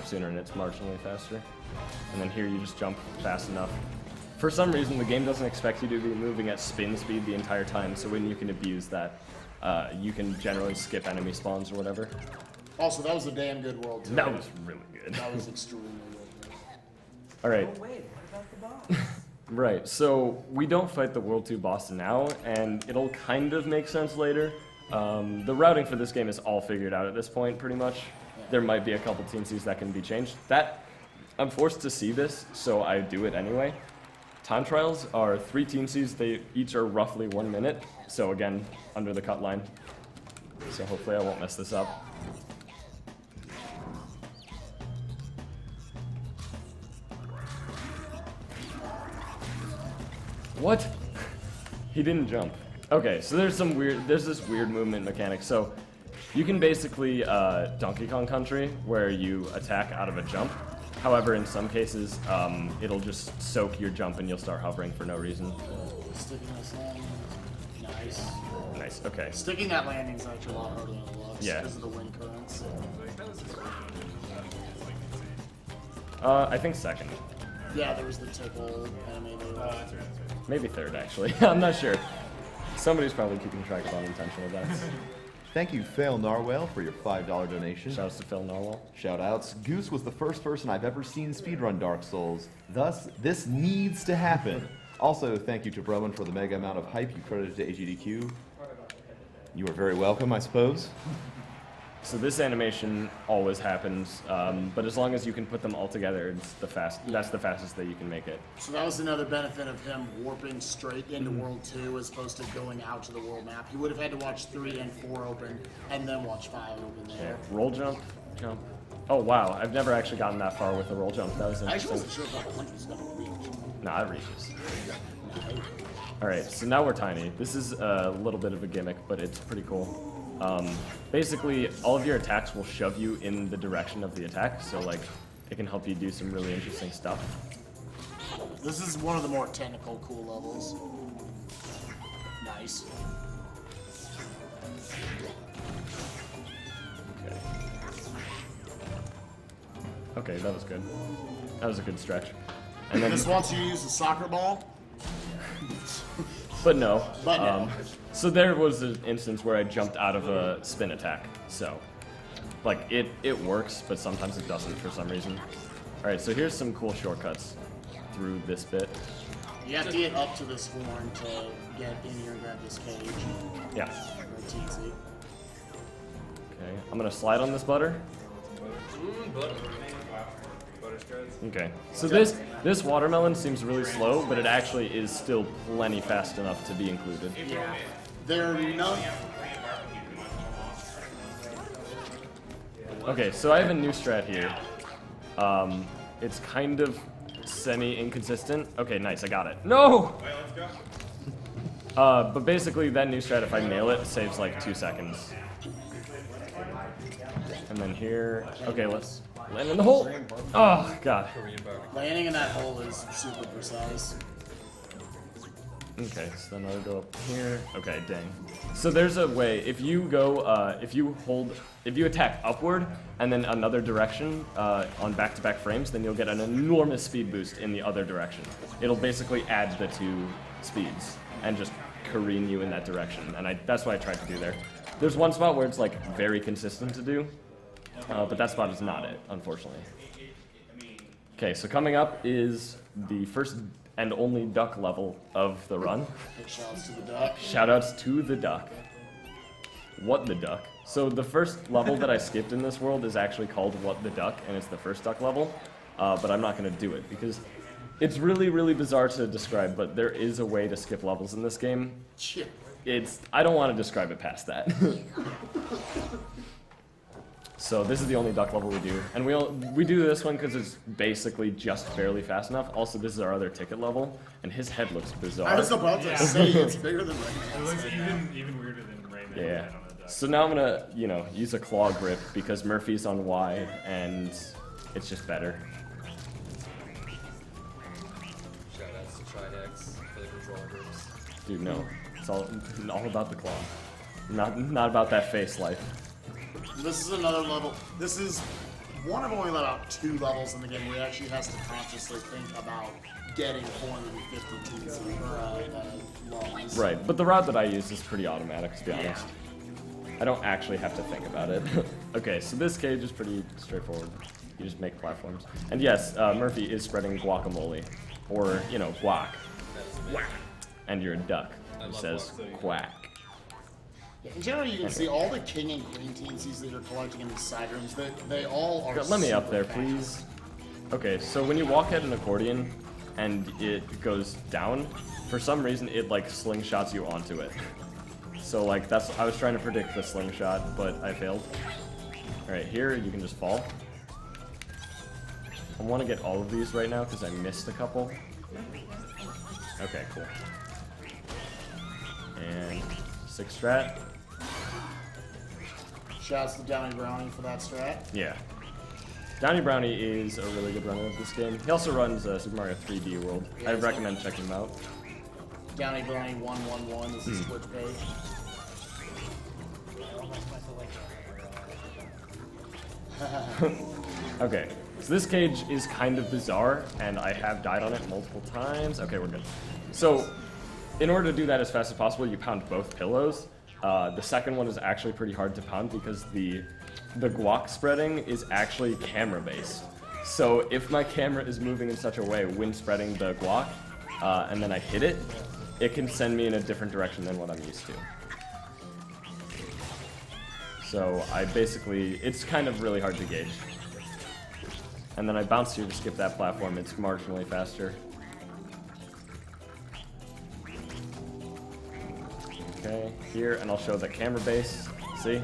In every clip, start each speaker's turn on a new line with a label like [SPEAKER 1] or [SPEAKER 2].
[SPEAKER 1] sooner and it's marginally faster. And then here you just jump fast enough. For some reason, the game doesn't expect you to be moving at spin speed the entire time, so when you can abuse that, you can generally skip enemy spawns or whatever.
[SPEAKER 2] Also, that was a damn good world, too.
[SPEAKER 1] That was really good.
[SPEAKER 2] That was extremely good.
[SPEAKER 1] Alright.
[SPEAKER 3] Oh wait, what about the boss?
[SPEAKER 1] Right, so we don't fight the World 2 boss now, and it'll kind of make sense later. The routing for this game is all figured out at this point, pretty much. There might be a couple TNCs that can be changed. I'm forced to see this, so I do it anyway. Time trials are 3 TNCs, they each are roughly 1 minute, so again, under the cut line. So hopefully I won't mess this up. What? He didn't jump. Okay, so there's this weird movement mechanic. So you can basically Donkey Kong Country where you attack out of a jump. However, in some cases, it'll just soak your jump and you'll start hovering for no reason.
[SPEAKER 2] Sticking this landing. Nice.
[SPEAKER 1] Nice, okay.
[SPEAKER 2] Sticking that landing is actually a lot harder than it looks
[SPEAKER 1] Yeah.
[SPEAKER 2] because of the wind currents.
[SPEAKER 1] I think second.
[SPEAKER 2] Yeah, there was the tickle animated.
[SPEAKER 1] Maybe third, actually. I'm not sure. Somebody's probably keeping track of unintentional deaths.
[SPEAKER 4] Thank you, Phil Narwell, for your $5 donation.
[SPEAKER 1] Shouts to Phil Narwhal.
[SPEAKER 4] Shoutouts. Goose was the first person I've ever seen speedrun Dark Souls. Thus, this needs to happen. Also, thank you to Broman for the mega amount of hype you credited to AGDQ. You are very welcome, I suppose.
[SPEAKER 1] So this animation always happens, but as long as you can put them all together, that's the fastest that you can make it.
[SPEAKER 2] So that was another benefit of him warping straight into World 2 as opposed to going out to the world map. He would have had to watch 3 and 4 open and then watch 5 open there.
[SPEAKER 1] Roll jump, jump. Oh wow, I've never actually gotten that far with a roll jump. That was
[SPEAKER 2] I actually
[SPEAKER 1] interesting.
[SPEAKER 2] wasn't sure if that 100 was going to reach.
[SPEAKER 1] Nah, it reaches. Alright, so now we're tiny. This is a little bit of a gimmick, but it's pretty cool. Basically, all of your attacks will shove you in the direction of the attack, so like, it can help you do some really interesting stuff.
[SPEAKER 2] This is one of the more technical, cool levels. Nice.
[SPEAKER 1] Okay. Okay, that was good. That was a good stretch. And then,
[SPEAKER 2] This wants you to use a soccer ball.
[SPEAKER 1] but no.
[SPEAKER 2] But no.
[SPEAKER 1] So there was an instance where I jumped out of a spin attack. So, like, it works, but sometimes it doesn't for some reason. Alright, so here's some cool shortcuts through this bit.
[SPEAKER 2] You have to get up to this horn to get in here and grab this cage.
[SPEAKER 1] Yeah.
[SPEAKER 2] Or TNC.
[SPEAKER 1] Okay, I'm gonna slide on this butter. Okay, so this watermelon seems really slow, but it actually is still plenty fast enough to be included.
[SPEAKER 2] Yeah. They're not.
[SPEAKER 1] Okay, so I have a new strat here. It's kind of semi-inconsistent. Okay, nice, I got it. No! But basically, that new strat, if I nail it, saves like 2 seconds. And then here, okay, let's land in the hole. Oh, God.
[SPEAKER 2] Landing in that hole is super precise.
[SPEAKER 1] Okay, so then I'll go up here. Okay, dang. So there's a way, if you go, if you attack upward and then another direction on back-to-back frames, then you'll get an enormous speed boost in the other direction. It'll basically add the 2 speeds and just careen you in that direction, and that's what I tried to do there. There's one spot where it's like very consistent to do, but that spot is not it, unfortunately. Okay, so coming up is the first and only duck level of the run.
[SPEAKER 2] Big shouts to the duck.
[SPEAKER 1] Shoutouts to the duck. What the duck? So the first level that I skipped in this world is actually called What the Duck, and it's the first duck level, but I'm not going to do it because it's really, really bizarre to describe, but there is a way to skip levels in this game.
[SPEAKER 2] Shit.
[SPEAKER 1] I don't want to describe it past that. So this is the only duck level we do, and we do this one because it's basically just barely fast enough. Also, this is our other ticket level, and his head looks bizarre.
[SPEAKER 2] I was about to say it's bigger than
[SPEAKER 5] It
[SPEAKER 2] Rayman's.
[SPEAKER 5] looks even weirder than Rayman.
[SPEAKER 1] Yeah.
[SPEAKER 5] On the duck.
[SPEAKER 1] So now I'm gonna, use a claw grip because Murphy's on Y, and it's just better.
[SPEAKER 6] Shoutouts to Tridex for the controller grips.
[SPEAKER 1] Dude, no, it's all about the claw, not about that face life.
[SPEAKER 2] This is another level. This is one of only about 2 levels in the game where he actually has to consciously think about getting 450 teams lungs.
[SPEAKER 1] Right, but the route that I use is pretty automatic, to be honest. I don't actually have to think about it. Okay, so this cage is pretty straightforward. You just make platforms. And yes, Murphy is spreading guacamole. Or, you know, guac. Whack. And you're a duck who says quack.
[SPEAKER 2] Yeah, in general, you can see all the king and queen TNCs that you're collecting in these side rooms, they all are
[SPEAKER 1] Let me up
[SPEAKER 2] super
[SPEAKER 1] there,
[SPEAKER 2] fast.
[SPEAKER 1] please. Okay, so when you walk at an accordion and it goes down, for some reason it like slingshots you onto it. So like I was trying to predict the slingshot, but I failed. Alright, here you can just fall. I want to get all of these right now because I missed a couple. Okay, cool. And 6 strat.
[SPEAKER 2] Shouts to Downey Brownie for that strat.
[SPEAKER 1] Yeah. Donnie Brownie is a really good runner of this game. He also runs Super Mario 3D World. I recommend checking him out.
[SPEAKER 2] Downey Brownie 111 is his Twitch page.
[SPEAKER 1] Okay, so this cage is kind of bizarre, and I have died on it multiple times. Okay, we're good. So, in order to do that as fast as possible, you pound both pillows. The second one is actually pretty hard to pound because the guac spreading is actually camera-based. So if my camera is moving in such a way when spreading the guac, and then I hit it, it can send me in a different direction than what I'm used to. So I basically, it's kind of really hard to gauge. And then I bounce here to skip that platform, it's marginally faster. Okay, here, and I'll show the camera base. See?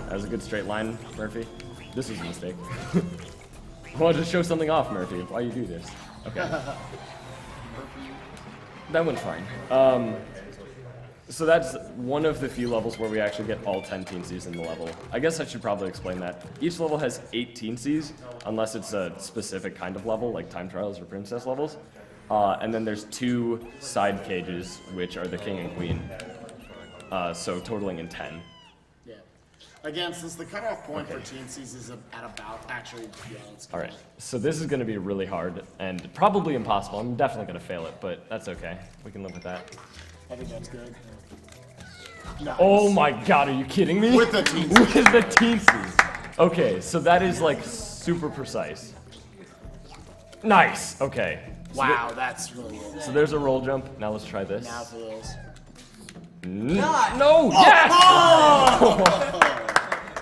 [SPEAKER 1] That was a good straight line, Murphy. This was a mistake. I wanted to show something off, Murphy. Why you do this? Okay. That went fine. So that's one of the few levels where we actually get all 10 teensies in the level. I guess I should probably explain that. Each level has 8 teensies, unless it's a specific kind of level, like time trials or princess levels. And then there's 2 side cages, which are the king and queen. So totaling in 10.
[SPEAKER 2] Yeah. Again, since the cutoff point for TNCs is at about, actually, yeah, it's good.
[SPEAKER 1] Alright, so this is going to be really hard and probably impossible. I'm definitely going to fail it, but that's okay. We can live with that.
[SPEAKER 2] I think that's good. Nice.
[SPEAKER 1] Oh my god, are you kidding me?
[SPEAKER 2] With the teensies.
[SPEAKER 1] With the teensies. Okay, so that is like super precise. Nice, okay. So
[SPEAKER 2] Wow, that's really good.
[SPEAKER 1] so there's a roll jump. Now let's try this.
[SPEAKER 2] Now for this.
[SPEAKER 1] No, yes!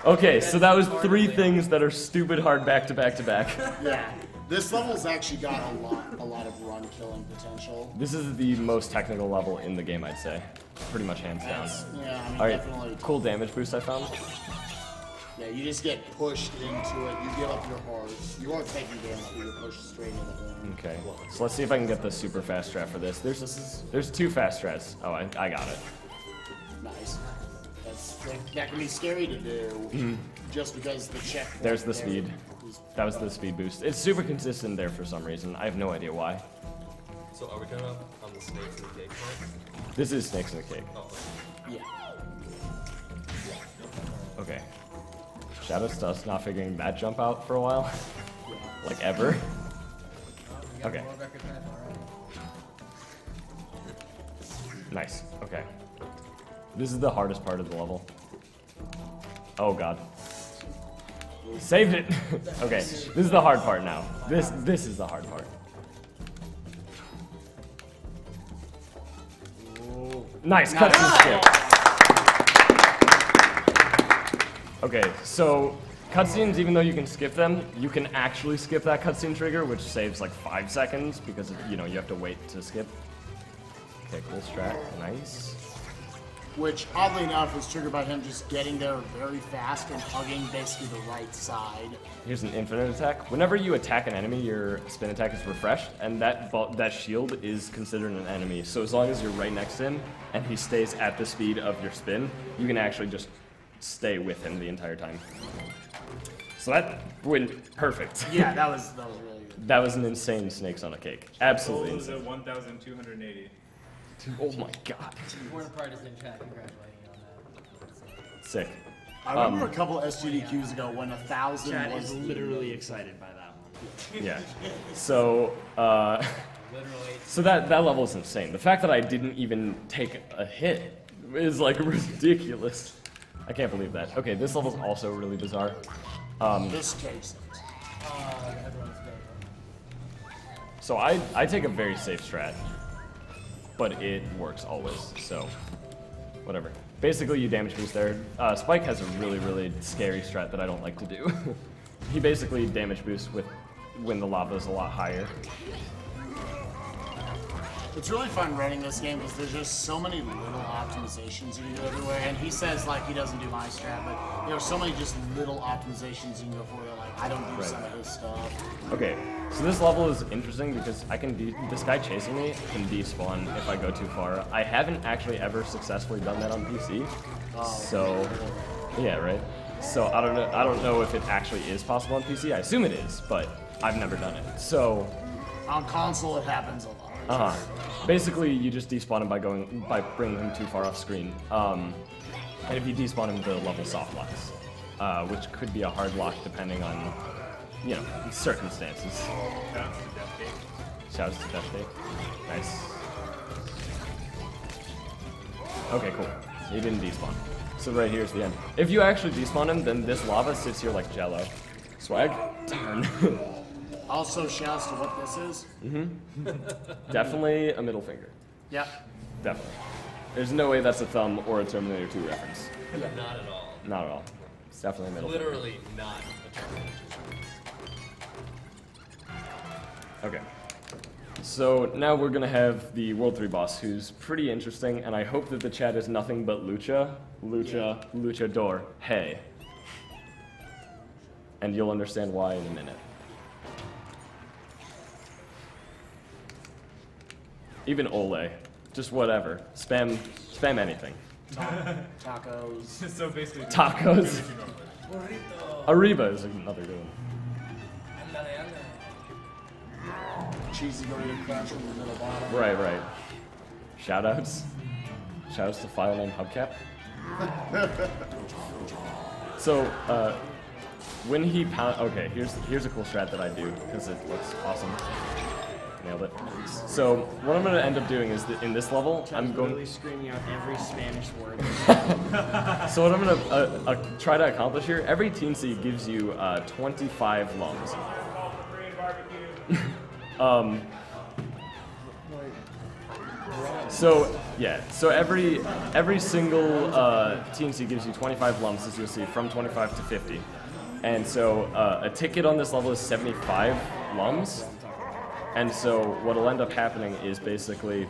[SPEAKER 1] Okay, so that was 3 things that are stupid hard back to back to back.
[SPEAKER 2] Yeah. This level's actually got a lot of run killing potential.
[SPEAKER 1] This is the most technical level in the game, I'd say. Pretty much hands down.
[SPEAKER 2] Yeah, I mean,
[SPEAKER 1] Alright,
[SPEAKER 2] definitely.
[SPEAKER 1] cool damage boost I found.
[SPEAKER 2] Yeah, you just get pushed into it. You give up your heart. You are taking damage, but you're pushed straight into the horn.
[SPEAKER 1] Okay, so let's see if I can get the super fast strat for this. There's 2 fast strats. Oh, I got it.
[SPEAKER 2] Nice. That can be scary to do, just because the check.
[SPEAKER 1] There's the speed. That was the speed boost. It's super consistent there for some reason. I have no idea why.
[SPEAKER 6] So are we kind of on the snakes and the cake part?
[SPEAKER 1] This is snakes in a cake.
[SPEAKER 6] Oh,
[SPEAKER 2] Yeah.
[SPEAKER 1] Okay. Shadow Stuff's not figuring that jump out for a while. Like ever. Okay. Nice. Okay. This is the hardest part of the level. Oh god. Saved it! Okay, this is the hard part now. This is the hard part. Nice, cutscene skip. Okay, so cutscenes, even though you can skip them, you can actually skip that cutscene trigger, which saves like 5 seconds because you have to wait to skip. Okay, cool strat, nice.
[SPEAKER 2] Which, oddly enough, is triggered by him just getting there very fast and hugging basically the right side.
[SPEAKER 1] Here's an infinite attack. Whenever you attack an enemy, your spin attack is refreshed, and that shield is considered an enemy. So as long as you're right next to him, and he stays at the speed of your spin, you can actually just stay with him the entire time. So that went perfect.
[SPEAKER 2] Yeah, that was really good.
[SPEAKER 1] That was an insane snakes on a cake. Absolutely
[SPEAKER 5] Goal is
[SPEAKER 1] insane.
[SPEAKER 5] at 1,280.
[SPEAKER 1] Oh my god.
[SPEAKER 3] Warner Pride is in chat congratulating you on that.
[SPEAKER 1] Sick.
[SPEAKER 2] I remember a couple SGDQs ago when 1,000
[SPEAKER 3] Chad
[SPEAKER 2] was
[SPEAKER 3] is literally excited by that one.
[SPEAKER 1] Yeah. So, so that level is insane. The fact that I didn't even take a hit is like ridiculous. I can't believe that. Okay, this level's also really bizarre.
[SPEAKER 2] this case.
[SPEAKER 1] So I take a very safe strat, but it works always, so whatever. Basically, you damage boost there. Spike has a really, really scary strat that I don't like to do. He basically damage boosts when the lava is a lot higher.
[SPEAKER 2] It's really fun running this game because there's just so many little optimizations you can do everywhere. And he says like he doesn't do my strat, but there are so many just little optimizations you can go for that like I don't do some of his stuff.
[SPEAKER 1] Okay, so this level is interesting because I can this guy chasing me can despawn if I go too far. I haven't actually ever successfully done that on PC. So, yeah, right? So I don't know if it actually is possible on PC. I assume it is, but I've never done it. So,
[SPEAKER 2] On console, it happens a lot.
[SPEAKER 1] basically, you just despawn him by bringing him too far off screen. And if you despawn him, the level soft locks, which could be a hard lock depending on, you know, circumstances. Shouts to Death Gate. Nice. Okay, cool. He didn't despawn. So right here's the end. If you actually despawn him, then this lava sits here like jello. Swag? Darn.
[SPEAKER 2] Also, shouts to what this is.
[SPEAKER 1] Definitely a middle finger.
[SPEAKER 2] Yep.
[SPEAKER 1] Definitely. There's no way that's a thumb or a Terminator 2 reference.
[SPEAKER 6] Not at all.
[SPEAKER 1] Not at all. It's definitely a middle finger.
[SPEAKER 6] Literally not a Terminator.
[SPEAKER 1] Okay. So now we're gonna have the World 3 boss, who's pretty interesting, and I hope that the chat is nothing but luchador, hey. And you'll understand why in a minute. Even Ole, just whatever. Spam anything.
[SPEAKER 2] Tacos.
[SPEAKER 5] So basically,
[SPEAKER 1] Tacos. Arriba is another good one.
[SPEAKER 2] Cheesy burrito crunch in the middle bottom.
[SPEAKER 1] Right. Shoutouts. Shoutouts to file name Hubcap. So, when he pound, okay, here's a cool strat that I do because it looks awesome. Nailed it. So what I'm gonna end up doing is that in this level, I'm going.
[SPEAKER 3] Literally screaming out every Spanish word.
[SPEAKER 1] So what I'm gonna try to accomplish here, every teensy gives you 25 lungs. So yeah, so every single teensy gives you 25 lumps, as you'll see, from 25 to 50. And so a ticket on this level is 75 lums. And so what'll end up happening is basically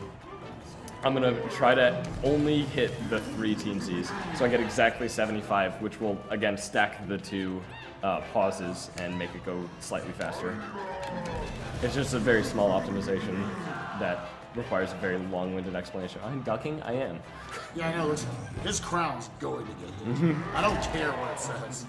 [SPEAKER 1] I'm gonna try to only hit the 3 teensies, so I get exactly 75, which will again stack the 2 pauses and make it go slightly faster. It's just a very small optimization that requires a very long-winded explanation. I'm ducking? I am.
[SPEAKER 2] Yeah, I know. His crown's going to get hit. I don't care what it says.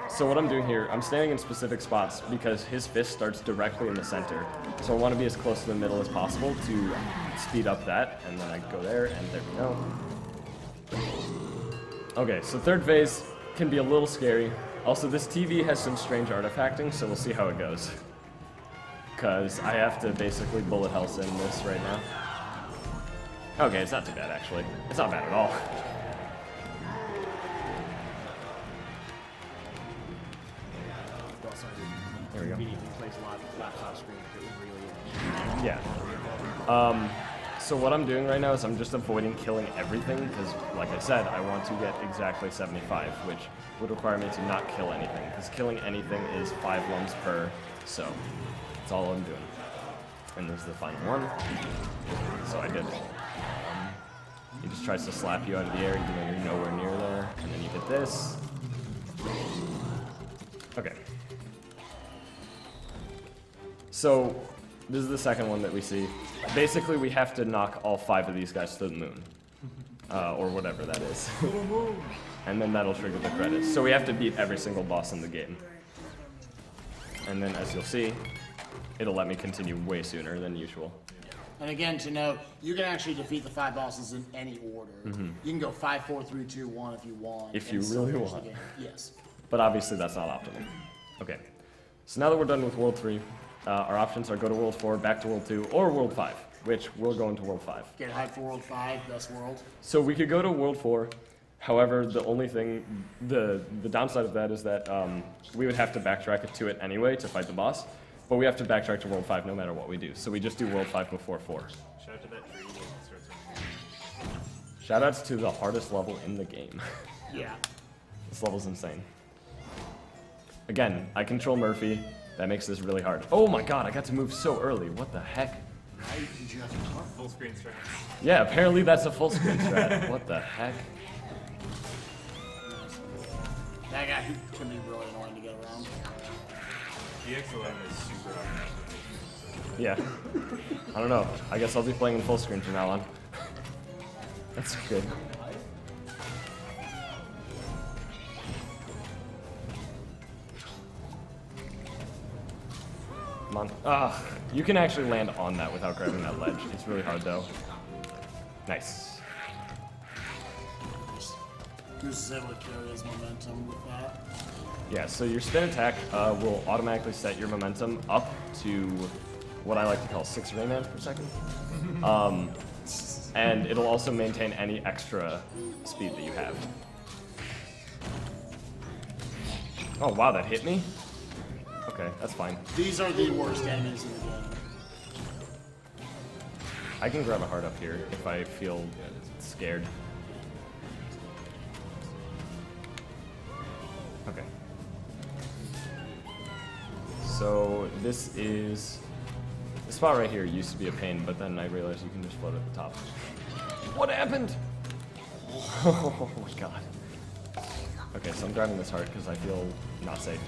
[SPEAKER 1] So what I'm doing here, I'm standing in specific spots because his fist starts directly in the center. So I want to be as close to the middle as possible to speed up that, and then I go there, and there we go. Okay, so third phase can be a little scary. Also, this TV has some strange artifacting, so we'll see how it goes. Because I have to basically bullet hell sim this right now. Okay, it's not too bad, actually. It's not bad at all. There we go.
[SPEAKER 3] Immediately plays a lot of laptop screen if it really is.
[SPEAKER 1] Yeah. So what I'm doing right now is I'm just avoiding killing everything because, like I said, I want to get exactly 75, which would require me to not kill anything because killing anything is 5 lums per, so that's all I'm doing. And this is the final one. So I did. He just tries to slap you out of the air even though you're nowhere near there, and then you hit this. Okay. So this is the second one that we see. Basically, we have to knock all 5 of these guys to the moon, or whatever that is. And then that'll trigger the credits. So we have to beat every single boss in the game. And then, as you'll see, it'll let me continue way sooner than usual.
[SPEAKER 2] And again, to note, you can actually defeat the 5 bosses in any order. You can go 5, 4, 3, 2, 1 if you want.
[SPEAKER 1] If
[SPEAKER 2] and
[SPEAKER 1] you
[SPEAKER 2] still
[SPEAKER 1] really
[SPEAKER 2] finish the
[SPEAKER 1] want.
[SPEAKER 2] game. Yes.
[SPEAKER 1] But obviously that's not optimal. Okay, so now that we're done with World 3, our options are go to World 4, back to World 2, or World 5, which we're going to World 5.
[SPEAKER 2] Get hyped for World 5, best world.
[SPEAKER 1] So we could go to World 4, however, the only thing, the downside of that is that we would have to backtrack to it anyway to fight the boss, but we have to backtrack to World 5 no matter what we do. So we just do World 5 before 4.
[SPEAKER 5] Shout out to that tree that starts with
[SPEAKER 1] Shoutouts to the hardest level in the game.
[SPEAKER 2] Yeah.
[SPEAKER 1] This level's insane. Again, I control Murphy. That makes this really hard. Oh my god, I got to move so early. What the heck?
[SPEAKER 2] Why did you have to talk?
[SPEAKER 5] full screen strat.
[SPEAKER 1] Yeah, apparently that's a full screen strat. What the heck?
[SPEAKER 2] That guy can be really annoying to get around.
[SPEAKER 5] DX11 is super hard.
[SPEAKER 1] Yeah. I don't know. I guess I'll be playing in full screen from now on. That's good. Come on. Ah, you can actually land on that without grabbing that ledge. It's really hard though. Nice.
[SPEAKER 2] Goose is able to carry his momentum with that.
[SPEAKER 1] Yeah, so your spin attack will automatically set your momentum up to what I like to call 6 Rayman per second. And it'll also maintain any extra speed that you have. Oh wow, that hit me? Okay, that's fine.
[SPEAKER 2] These are the worst enemies in the game.
[SPEAKER 1] I can grab a heart up here if I feel scared. Okay. So this is... The spot right here used to be a pain, but then I realized you can just float at the top. What happened? Oh my god. Okay, so I'm grabbing this heart because I feel not safe.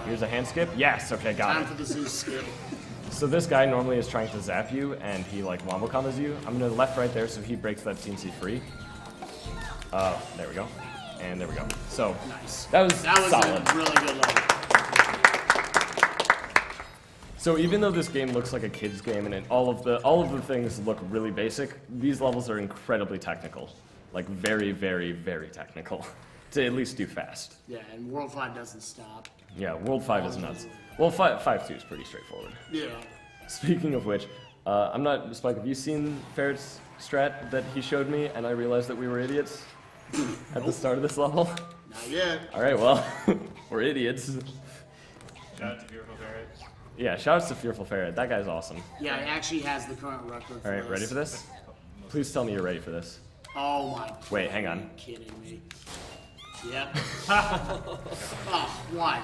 [SPEAKER 1] Here's a hand skip. Yes, okay, got
[SPEAKER 2] Time
[SPEAKER 1] it.
[SPEAKER 2] for the Zeus skip.
[SPEAKER 1] So this guy normally is trying to zap you, and he like wombo combos you. I'm gonna left right there so he breaks that CNC free. There we go. And there we go. So,
[SPEAKER 2] Nice.
[SPEAKER 1] that was solid.
[SPEAKER 2] a really good level.
[SPEAKER 1] So even though this game looks like a kid's game and all of the things look really basic, these levels are incredibly technical. Like very, very, very technical. To at least do fast.
[SPEAKER 2] Yeah, and World 5 doesn't stop.
[SPEAKER 1] Yeah, World 5 is nuts. Well, 5-2 is pretty straightforward.
[SPEAKER 2] Yeah.
[SPEAKER 1] Speaking of which, I'm not, Spike, have you seen Ferret's strat that he showed me and I realized that we were idiots at the start of this level?
[SPEAKER 2] Not yet.
[SPEAKER 1] Alright, well, we're idiots.
[SPEAKER 5] Shout out to Beautiful Ferret.
[SPEAKER 1] Yeah, shoutouts to Fearful Ferret. That guy's awesome.
[SPEAKER 2] Yeah, he actually has the current record for
[SPEAKER 1] Alright, ready for this? Please tell me you're ready for this.
[SPEAKER 2] Oh my.
[SPEAKER 1] Wait, hang on.
[SPEAKER 2] Are you kidding me? Yep. Oh, why?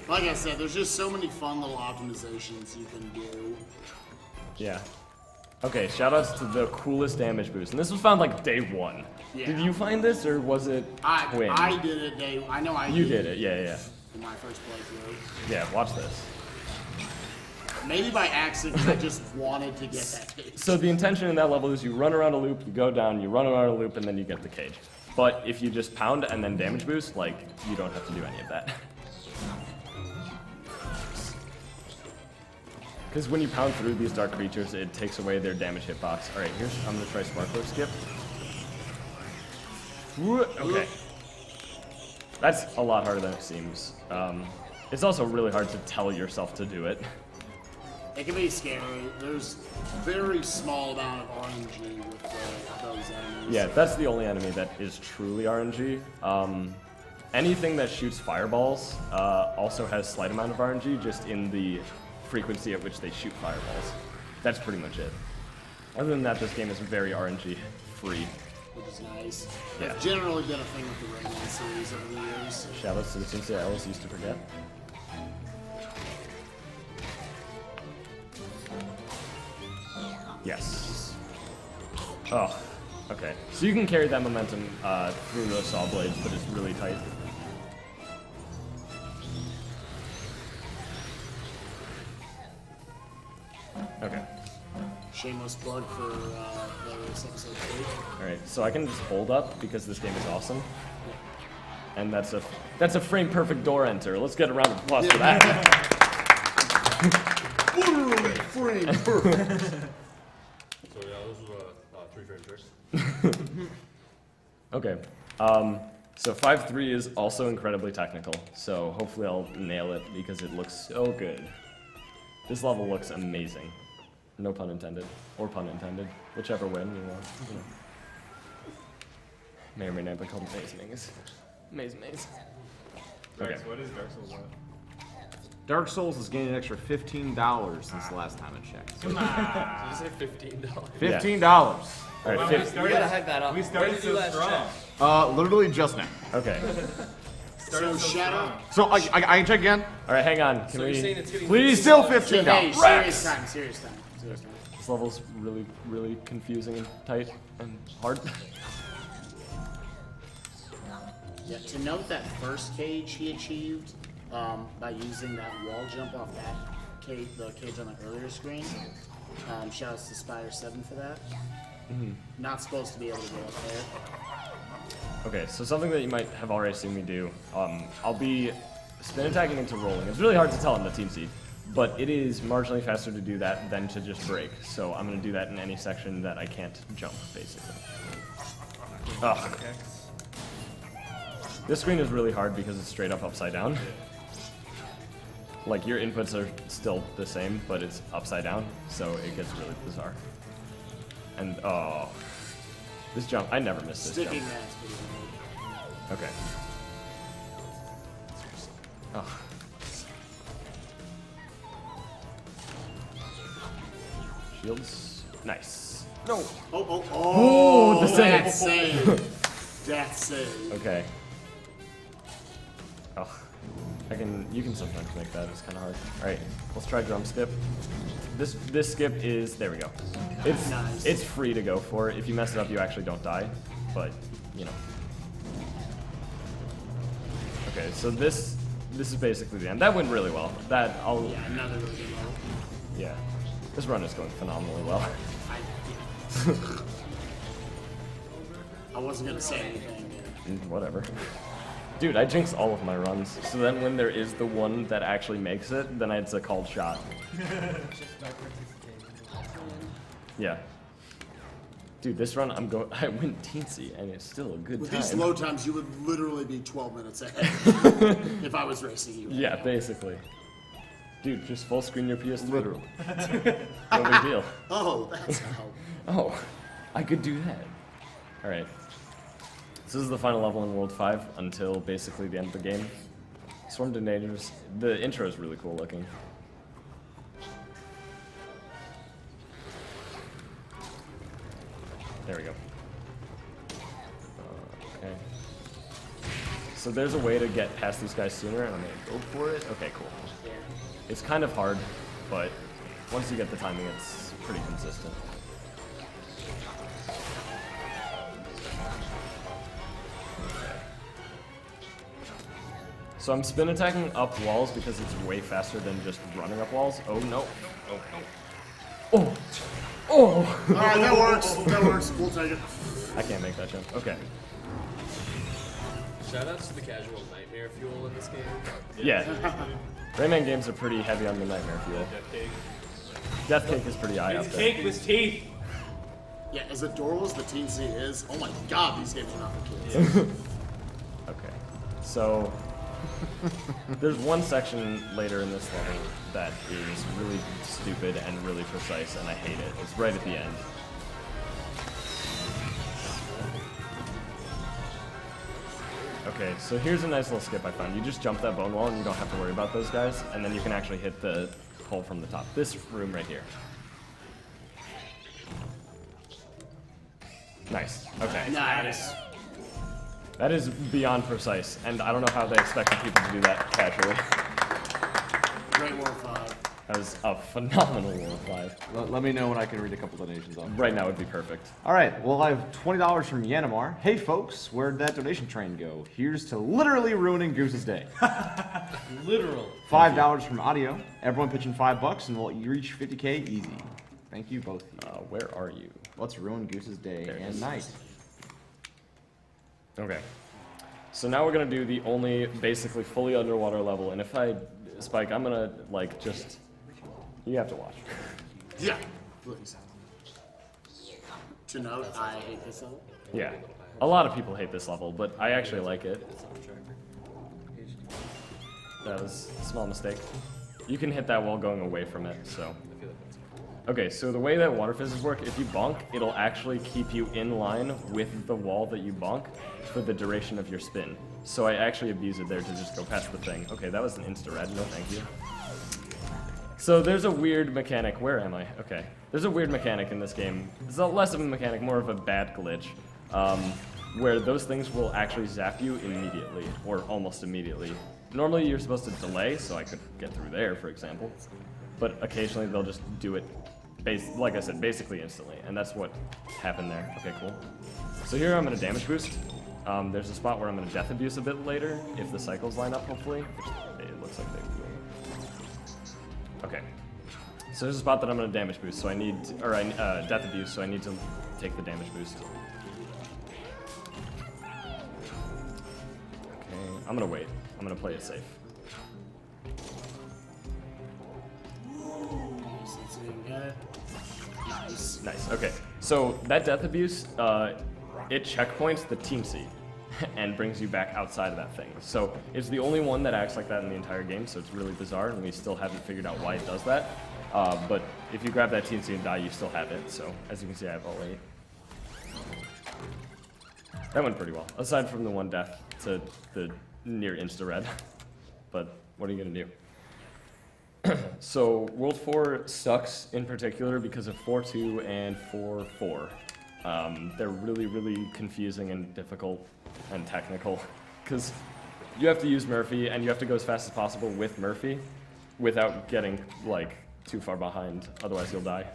[SPEAKER 2] Like I said, there's just so many fun little optimizations you can do.
[SPEAKER 1] Yeah. Okay, shoutouts to the coolest damage boost. And this was found like day 1.
[SPEAKER 2] Yeah.
[SPEAKER 1] Did you find this or was it Twin?
[SPEAKER 2] I did it. I know I
[SPEAKER 1] You did it, yeah.
[SPEAKER 2] in my first playthrough.
[SPEAKER 1] Yeah, watch this.
[SPEAKER 2] Maybe by accident, 'cause I just wanted to get that cage.
[SPEAKER 1] So the intention in that level is you run around a loop, you go down, you run around a loop, and then you get the cage. But if you just pound and then damage boost, like, you don't have to do any of that. Because when you pound through these dark creatures, it takes away their damage hitbox. Alright, I'm gonna try Sparkler Skip. Okay. That's a lot harder than it seems. It's also really hard to tell yourself to do it.
[SPEAKER 2] It can be scary. There's very small amount of RNG with those enemies.
[SPEAKER 1] Yeah, that's the only enemy that is truly RNG. Anything that shoots fireballs also has slight amount of RNG, just in the frequency at which they shoot fireballs. That's pretty much it. Other than that, this game is very RNG free.
[SPEAKER 2] Which is nice.
[SPEAKER 1] Yeah.
[SPEAKER 2] It's generally been a thing with the Rayman series over the years.
[SPEAKER 1] Shoutouts to the things that Alice used to forget. Yes. Oh, okay. So you can carry that momentum through those saw blades, but it's really tight. Okay.
[SPEAKER 2] Shameless plug for various episode 3.
[SPEAKER 1] Alright, so I can just hold up because this game is awesome. And that's a frame perfect door enter. Let's get a round of applause for that.
[SPEAKER 2] Literally frame frame.
[SPEAKER 6] So yeah, this is a 3 frame trick.
[SPEAKER 1] Okay. So 5-3 is also incredibly technical, so hopefully I'll nail it because it looks so good. This level looks amazing. No pun intended, or pun intended, whichever way you want. You know. May or may not be called maze maze. Maze maze. Okay.
[SPEAKER 5] Rex, what is Dark Souls at?
[SPEAKER 3] Dark Souls has gained an extra $15 since the last time I checked.
[SPEAKER 6] Did you say $15?
[SPEAKER 3] $15.
[SPEAKER 1] All right,
[SPEAKER 5] Well,
[SPEAKER 1] fif-
[SPEAKER 6] You gotta hack that up.
[SPEAKER 5] We
[SPEAKER 6] Where
[SPEAKER 5] started
[SPEAKER 6] did you
[SPEAKER 5] so
[SPEAKER 6] last
[SPEAKER 5] strong.
[SPEAKER 6] check?
[SPEAKER 3] Literally just now.
[SPEAKER 1] Okay.
[SPEAKER 5] Started so
[SPEAKER 2] Shadow.
[SPEAKER 5] strong.
[SPEAKER 3] So I can check again.
[SPEAKER 1] All right, hang on. Can
[SPEAKER 6] So you're saying
[SPEAKER 1] we?
[SPEAKER 6] it's getting
[SPEAKER 3] Please, still
[SPEAKER 6] $15?
[SPEAKER 3] $15.
[SPEAKER 2] Hey, serious time, serious time, serious time.
[SPEAKER 1] This level's really, really confusing and tight and hard.
[SPEAKER 2] Yeah, to note that first cage he achieved by using that wall jump off that cage, the cage on the earlier screen. Shouts to Spire 7 for that. Not supposed to be able to go up there.
[SPEAKER 1] Okay, so something that you might have already seen me do, I'll be spin attacking into rolling. It's really hard to tell in the team seed, but it is marginally faster to do that than to just break. So I'm going to do that in any section that I can't jump, basically. Ugh. This screen is really hard because it's straight up upside down. Like, your inputs are still the same, but it's upside down, so it gets really bizarre. And, oh. This jump, I never miss this
[SPEAKER 2] Sticking
[SPEAKER 1] jump.
[SPEAKER 2] that's pretty good.
[SPEAKER 1] Okay. Ugh. Shields. Nice. No.
[SPEAKER 2] Oh,
[SPEAKER 1] the save.
[SPEAKER 2] That save. That save.
[SPEAKER 1] Okay. Ugh. You can sometimes make that. It's kind of hard. All right. Let's try drum skip. This skip is, there we go.
[SPEAKER 2] Nice.
[SPEAKER 1] It's free to go for. If you mess it up, you actually don't die. But, you know. Okay, so this is basically the end. That went really well.
[SPEAKER 2] Yeah, another really good level.
[SPEAKER 1] Yeah. This run is going phenomenally well.
[SPEAKER 2] I wasn't gonna say anything.
[SPEAKER 1] Whatever. Dude, I jinx all of my runs, so then when there is the one that actually makes it, then it's a called shot. Yeah. Dude, this run I win teensy, and it's still a good
[SPEAKER 2] With
[SPEAKER 1] time.
[SPEAKER 2] these low times, you would literally be 12 minutes ahead if I was racing you.
[SPEAKER 1] Yeah, basically. Dude, just full screen your PS3. Literally. No big deal.
[SPEAKER 2] Oh, that's how.
[SPEAKER 1] Oh, I could do that. Alright. So this is the final level in World 5 until basically the end of the game. Swarm Detonators. The intro is really cool looking. There we go. Okay. So there's a way to get past these guys sooner, and I'm gonna go for it. Okay, cool.
[SPEAKER 2] Yeah.
[SPEAKER 1] It's kind of hard, but once you get the timing, it's pretty consistent. So I'm spin attacking up walls because it's way faster than just running up walls. Oh no. Oh no. Oh! Oh!
[SPEAKER 2] Alright, that works. That works. We'll take it.
[SPEAKER 1] I can't make that jump. Okay.
[SPEAKER 6] Shoutouts to the casual nightmare fuel in this game.
[SPEAKER 1] Yeah. Rayman games are pretty heavy on the nightmare fuel.
[SPEAKER 5] Death Cake.
[SPEAKER 1] Death Cake is pretty high up
[SPEAKER 5] It's
[SPEAKER 1] there.
[SPEAKER 5] cake with teeth.
[SPEAKER 2] Yeah, as adorable as the Teen Z is, oh my god, these games are not for kids.
[SPEAKER 1] Okay. So there's one section later in this level that is really stupid and really precise, and I hate it. It's right at the end. Okay, so here's a nice little skip I found. You just jump that bone wall and you don't have to worry about those guys, and then you can actually hit the hole from the top. This room right here. Nice. Okay.
[SPEAKER 2] Nice.
[SPEAKER 1] That is beyond precise, and I don't know how they expected people to do that casually.
[SPEAKER 2] Great War 5.
[SPEAKER 1] That was a phenomenal War 5.
[SPEAKER 3] Let me know when I can read a couple donations on.
[SPEAKER 1] Right now would be perfect.
[SPEAKER 3] All right, well, I have $20 from Yanamar. Hey, folks, where'd that donation train go? Here's to literally ruining Goose's day.
[SPEAKER 6] Literal.
[SPEAKER 3] $5 from Audio. Everyone pitching $5 and we'll reach 50K easy. Thank you, both of you.
[SPEAKER 1] Where are you?
[SPEAKER 3] Let's ruin Goose's day
[SPEAKER 1] There it
[SPEAKER 3] and
[SPEAKER 1] is.
[SPEAKER 3] night.
[SPEAKER 1] Okay. So now we're gonna do the only basically fully underwater level, and if I spike, I'm gonna like just. You have to watch.
[SPEAKER 2] Yeah. Please. To note, I hate this level.
[SPEAKER 1] Yeah. A lot of people hate this level, but I actually like it. That was a small mistake. You can hit that while going away from it, so. Okay, so the way that water fizzes work, if you bonk, it'll actually keep you in line with the wall that you bonk for the duration of your spin. So I actually abuse it there to just go past the thing. Okay, that was an insta-red, no thank you. So there's a weird mechanic, where am I? Okay. There's a weird mechanic in this game. It's less of a mechanic, more of a bad glitch, where those things will actually zap you immediately, or almost immediately. Normally you're supposed to delay, so I could get through there, for example. But occasionally they'll just do it, like I said, basically instantly, and that's what happened there. Okay, cool. So here I'm going to damage boost. There's a spot where I'm going to death abuse a bit later, if the cycles line up, hopefully. Which it looks like they will. Okay. So there's a spot that I'm going to damage boost, so I need, death abuse, so I need to take the damage boost. Okay, I'm going to wait. I'm going to play it safe. Nice, okay. So that death abuse, it checkpoints the team seed and brings you back outside of that thing. So it's the only one that acts like that in the entire game, so it's really bizarre, and we still haven't figured out why it does that. But if you grab that team seed and die, you still have it. So as you can see, I have all 8. That went pretty well, aside from the one death to the near insta-red. But what are you gonna do? So World 4 sucks in particular because of 4-2 and 4-4. They're really, really confusing and difficult and technical because you have to use Murphy and you have to go as fast as possible with Murphy without getting like too far behind, otherwise you'll die.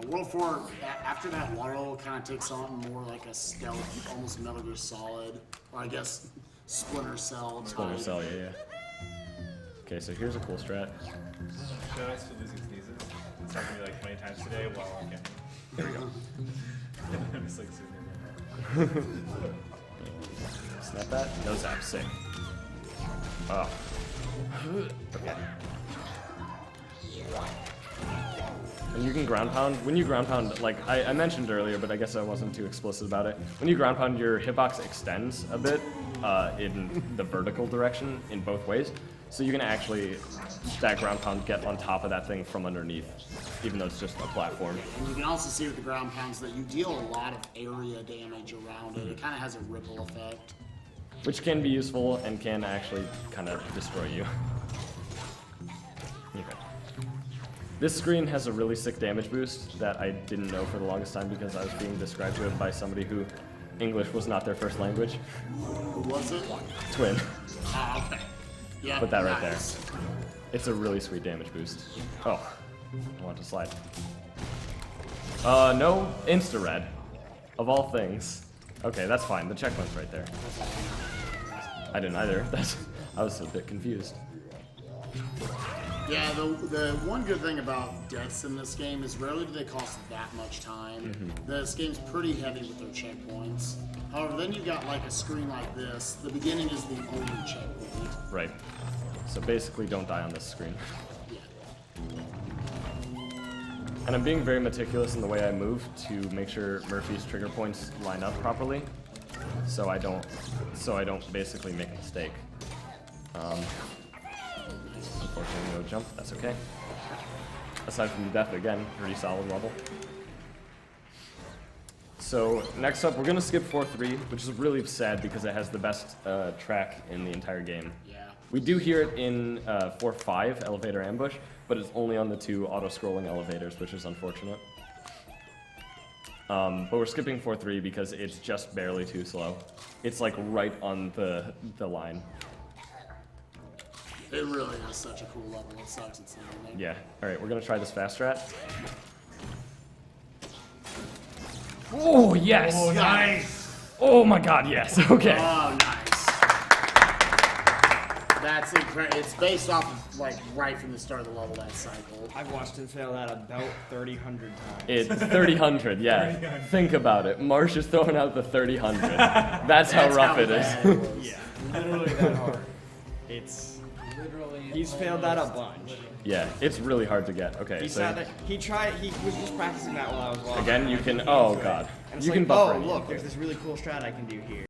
[SPEAKER 2] World 4, after that water level, kind of takes on more like a stealth, almost Metal Gear Solid, or I guess Splinter Cell.
[SPEAKER 1] Splinter Cell, yeah. Okay, so here's a cool strat.
[SPEAKER 5] Shout outs to losing sneezes. It's happened to me like 20 times today while on camera.
[SPEAKER 1] There we go.
[SPEAKER 5] I'm just like sitting there.
[SPEAKER 1] Snap that. No zap. Sick. Oh. Okay. And you can ground pound. When you ground pound, like I mentioned earlier, but I guess I wasn't too explicit about it. When you ground pound, your hitbox extends a bit in the vertical direction in both ways. So you can actually, that ground pound, get on top of that thing from underneath, even though it's just a platform.
[SPEAKER 2] And you can also see with the ground pounds that you deal a lot of area damage around it. It kind of has a ripple effect.
[SPEAKER 1] Which can be useful and can actually kind of destroy you. Okay. This screen has a really sick damage boost that I didn't know for the longest time because I was being described to it by somebody who English was not their first language.
[SPEAKER 2] Who was it?
[SPEAKER 1] Twin.
[SPEAKER 2] Ah, okay. Yeah,
[SPEAKER 1] Put that right
[SPEAKER 2] nice.
[SPEAKER 1] there. It's a really sweet damage boost. Oh, I want to slide. No, insta-red. Of all things. Okay, that's fine. The checkpoint's right there. I didn't either. I was a bit confused.
[SPEAKER 2] Yeah, the one good thing about deaths in this game is rarely do they cost that much time. This game's pretty heavy with their checkpoints. However, then you've got like a screen like this. The beginning is the only checkpoint.
[SPEAKER 1] Right. So basically don't die on this screen.
[SPEAKER 2] Yeah.
[SPEAKER 1] And I'm being very meticulous in the way I move to make sure Murphy's trigger points line up properly, so I don't basically make a mistake. Unfortunately, no jump. That's okay. Aside from the death, again, pretty solid level. So next up, we're gonna skip 4-3, which is really sad because it has the best track in the entire game.
[SPEAKER 2] Yeah.
[SPEAKER 1] We do hear it in 4-5, Elevator Ambush, but it's only on the 2 auto-scrolling elevators, which is unfortunate. But we're skipping 4-3 because it's just barely too slow. It's like right on the line.
[SPEAKER 2] It really is such a cool level. It sucks it's not in there.
[SPEAKER 1] Yeah. All right, we're gonna try this fast strat. Oh yes!
[SPEAKER 5] Oh, nice!
[SPEAKER 1] Oh my God, yes. Okay.
[SPEAKER 2] Oh, nice. That's incredible. It's based off of, like, right from the start of the level, that cycle.
[SPEAKER 7] I've watched him fail that about 3,000 times.
[SPEAKER 1] It's 30-100, yeah. Think about it. Marsh is throwing out the 30-100. That's how rough it is.
[SPEAKER 2] bad it is.
[SPEAKER 7] Yeah. literally that hard. It's
[SPEAKER 2] Literally.
[SPEAKER 7] he's failed that a bunch.
[SPEAKER 1] Yeah, it's really hard to get. Okay,
[SPEAKER 7] He
[SPEAKER 1] so
[SPEAKER 7] said that he tried. He was just practicing that while I was watching.
[SPEAKER 1] again, you
[SPEAKER 7] Like,
[SPEAKER 1] can.
[SPEAKER 7] he
[SPEAKER 1] Oh
[SPEAKER 7] can't do it.
[SPEAKER 1] god,
[SPEAKER 7] And it's
[SPEAKER 1] you
[SPEAKER 7] like,
[SPEAKER 1] can buffer.
[SPEAKER 7] oh
[SPEAKER 1] any
[SPEAKER 7] look,
[SPEAKER 1] input.
[SPEAKER 7] there's this really cool strat I can do here.